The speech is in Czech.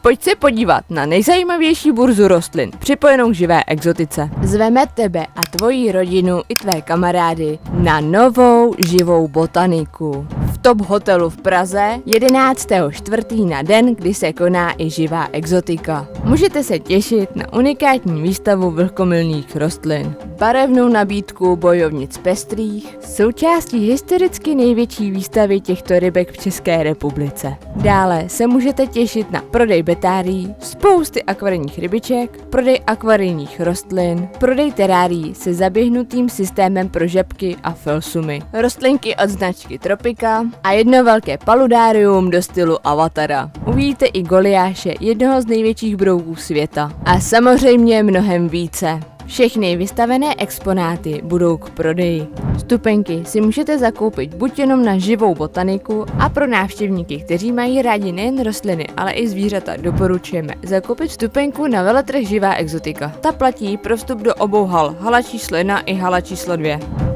Pojď se podívat na nejzajímavější burzu rostlin připojenou k živé exotice. Zveme tebe a tvoji rodinu i tvé kamarády na novou živou botaniku. V Top hotelu v Praze 11.4. na den, kdy se koná i živá exotika. Můžete se těšit na unikátní výstavu vlhkomilných rostlin, barevnou nabídku bojovnic pestrých, součástí historicky největší výstavy těchto rybek v České republice. Dále se můžete těšit na prodej betárií, spousty akvarijních rybiček, prodej akvarijních rostlin, prodej terárií se zaběhnutým systémem pro žabky a felsumy, rostlinky od značky Tropika a jedno velké paludárium do stylu Avatara. Uvidíte i goliáše, jednoho z největších brouků světa. A samozřejmě mnohem více. Všechny vystavené exponáty budou k prodeji. Vstupenky si můžete zakoupit buď jenom na živou botaniku a pro návštěvníky, kteří mají rádi nejen rostliny, ale i zvířata, doporučujeme zakoupit vstupenku na veletrh Živá exotika. Ta platí pro vstup do obou hal, hala číslo 1 i hala číslo 2.